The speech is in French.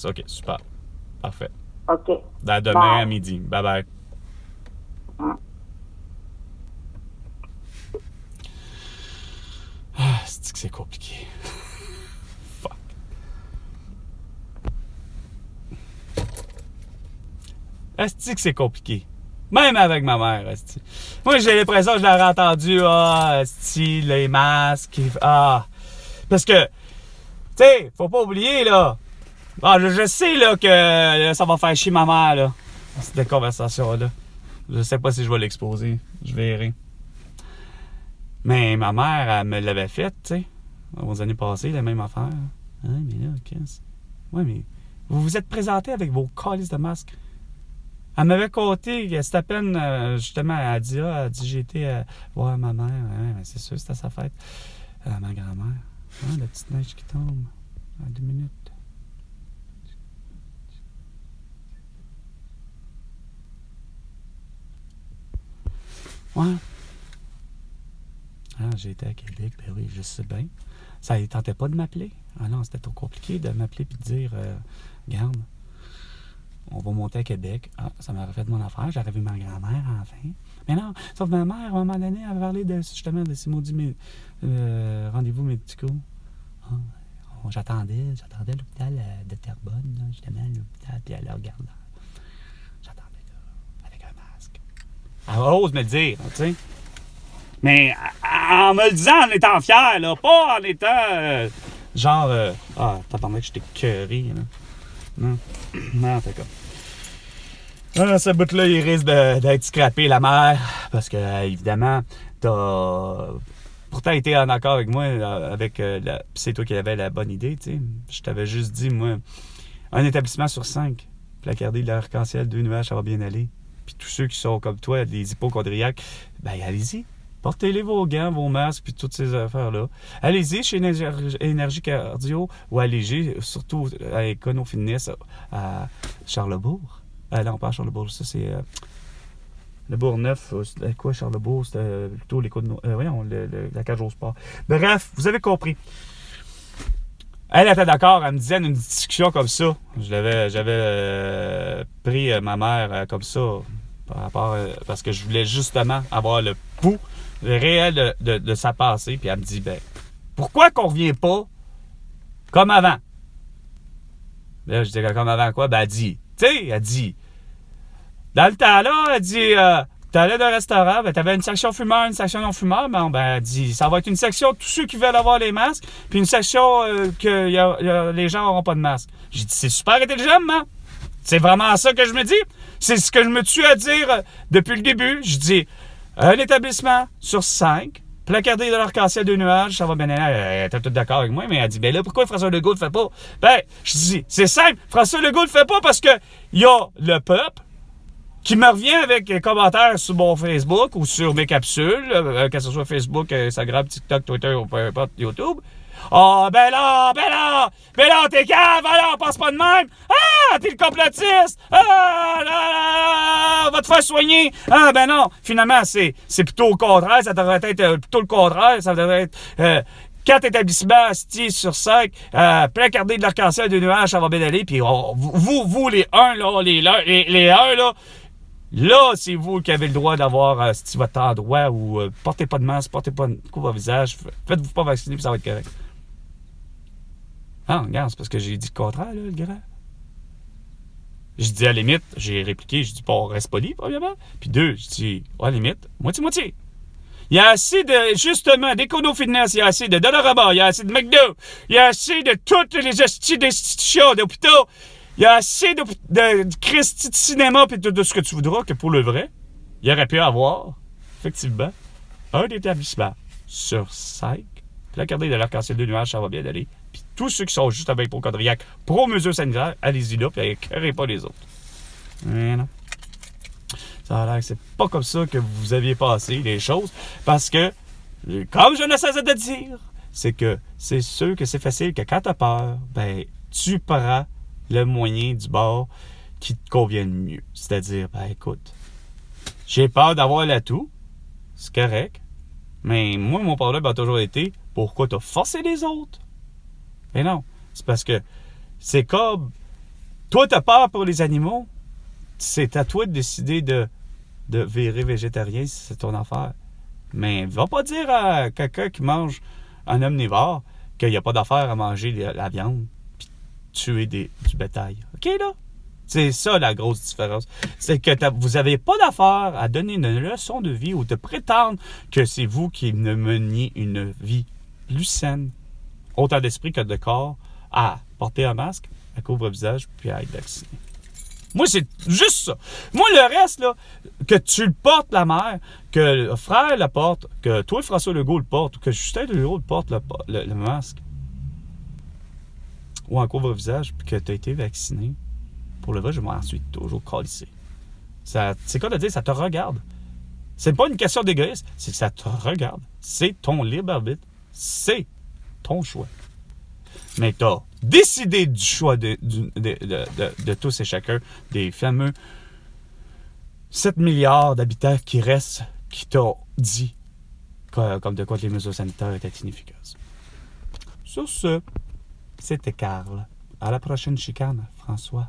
OK, super. Parfait. OK. À demain Bye. à midi. Bye bye. Hum. Ah, c'est compliqué. Fuck. Asti que c'est compliqué. Même avec ma mère, asti. Moi, j'ai l'impression que je l'aurais entendu. Ah, asti, les masques. Ah. Parce que, tu sais, faut pas oublier, là. Ah, je sais, là, que là, ça va faire chier ma mère, là. Cette conversation-là. Je sais pas si je vais l'exposer. Je verrai. Mais ma mère, elle me l'avait faite, tu sais. Aux années passées, la même affaire. Ah, mais là, qu'est-ce? Ouais, mais vous vous êtes présenté avec vos calices de masques. Elle m'avait conté que c'était à peine, justement, elle a dit j'ai été voir ma mère. Ouais, mais c'est sûr, c'était sa fête. Ma grand-mère. Ah, la petite neige qui tombe. À 2 minutes. Ouais. Ah, j'ai été à Québec, ben oui, je sais bien. Ça ne tentait pas de m'appeler. Ah non, c'était trop compliqué de m'appeler et de dire garde, on va monter à Québec. Ah, ça m'aurait fait mon affaire. J'aurais vu ma grand-mère enfin. Mais non, sauf ma mère, à un moment donné, elle avait parlé de, justement de ces maudits rendez-vous médicaux. Ah, j'attendais à l'hôpital de Terrebonne, là, justement, à l'hôpital, puis elle regarde là. J'attendais là, avec un masque. Elle ose me le dire, tu sais. Mais en me le disant en étant fier, là, pas en étant genre ah, t'as parlé que j'étais curé, là. Non. Non, en tout cas. Ah, ce bout-là, il risque d'être scrappé, la mère. Parce que, évidemment, t'as pourtant été en accord avec moi, avec c'est toi qui avais la bonne idée, tu sais. Je t'avais juste dit, moi, un établissement sur 5, placardé de l'arc-en-ciel, 2 nuages, ça va bien aller. Puis tous ceux qui sont comme toi, des hypochondriaques, ben allez-y. Portez-les vos gants, vos masques, puis toutes ces affaires-là. Allez-y chez Énergie Cardio ou allez-y, surtout à Econo Fitness à Charlebourg. Non, pas à Charlebourg, ça c'est le Bourgneuf. C'était quoi Charlebourg? C'était plutôt voyons, la cage au sport. Bref, vous avez compris. Elle était d'accord, elle me disait une discussion comme ça. J'avais pris ma mère comme ça par rapport parce que je voulais justement avoir le pouls réel de sa passée. Puis elle me dit, ben, pourquoi qu'on revient pas comme avant? Là, je dis, comme avant quoi? Ben, elle dit, tu sais, elle dit, dans le temps là, elle dit, t'allais dans un restaurant, ben, t'avais une section fumeur, une section non-fumeur, ben, elle dit, ça va être une section de tous ceux qui veulent avoir les masques, puis une section que les gens n'auront pas de masque. J'ai dit, c'est super intelligent, maman. C'est vraiment ça que je me dis. C'est ce que je me tue à dire depuis le début. Je dis, un établissement sur 5, placardé de l'arc-en-ciel de nuages, ça va bien aller. Elle était toute d'accord avec moi, mais elle dit, ben là, pourquoi François Legault le fait pas? Ben, je dis, c'est simple, François Legault le fait pas parce que il y a le peuple qui me revient avec des commentaires sur mon Facebook ou sur mes capsules, que ce soit Facebook, Instagram, TikTok, Twitter ou peu importe, YouTube. Ah, ben là, t'es cave, alors, passe pas de même. Ah, t'es le complotiste. Ah, là, va te faire soigner. Ah, ben non, finalement, c'est plutôt au contraire, ça devrait être plutôt le contraire, ça devrait être 4 établissements sur 5, placardés de l'arc-en-ciel de nuages, ça va bien aller, puis vous, les 1, là, les 1, là, c'est vous qui avez le droit d'avoir votre endroit où portez pas de masque, portez pas de couvre-visage, faites-vous pas vacciner, puis ça va être correct. Ah, regarde, c'est parce que j'ai dit le contraire, là, le grand. J'ai dit à la limite, j'ai répliqué, j'ai dit, bon, reste poli, premièrement. Puis 2, j'ai dit, à la limite, moitié-moitié. Il y a assez de, justement, d'Econo Fitness, il y a assez de Dollarama, il y a assez de McDo, il y a assez de toutes les institutions, d'hôpitaux, il y a assez de Christy de cinéma, puis de ce que tu voudras, que pour le vrai, il y aurait pu avoir, effectivement, un établissement sur 5, placardé de l'arc-en-ciel de nuages, ça va bien aller. Puis tous ceux qui sont juste avec hypochondriaques pro-mesures sanitaires, allez-y là, puis écœurez pas les autres. Mais non. Ça a l'air que c'est pas comme ça que vous aviez passé les choses, parce que, comme je ne cesse de dire, c'est que c'est sûr que c'est facile que quand t'as peur, ben, tu prends le moyen du bord qui te convient le mieux. C'est-à-dire, ben, écoute, j'ai peur d'avoir l'atout, c'est correct, mais moi, mon problème a toujours été, pourquoi t'as forcé les autres? Mais non, c'est parce que c'est comme Toi, t'as peur pour les animaux. C'est à toi de décider de virer végétarien si c'est ton affaire. Mais va pas dire à quelqu'un qui mange un omnivore qu'il n'y a pas d'affaire à manger la viande puis tuer du bétail. OK, là? C'est ça la grosse différence. C'est que vous n'avez pas d'affaire à donner une leçon de vie ou de prétendre que c'est vous qui ne meniez une vie plus saine, autant d'esprit que de corps, à porter un masque, à couvre-visage puis à être vacciné. Moi, c'est juste ça. Moi, le reste, là, que tu le portes, la mère, que le frère le porte, que toi, François Legault le porte, ou que Justin Legault le porte, le masque, ou en couvre-visage, puis que tu as été vacciné, pour le vrai, je m'en suis toujours calissé. C'est quoi de dire? Ça te regarde. C'est pas une question d'égoïsme, c'est que ça te regarde. C'est ton libre arbitre. C'est ton choix. Mais tu as décidé du choix de tous et chacun des fameux 7 milliards d'habitants qui restent, qui t'ont dit comme de quoi les mesures sanitaires étaient inefficaces. Sur ce, c'était Carl. À la prochaine chicane, François.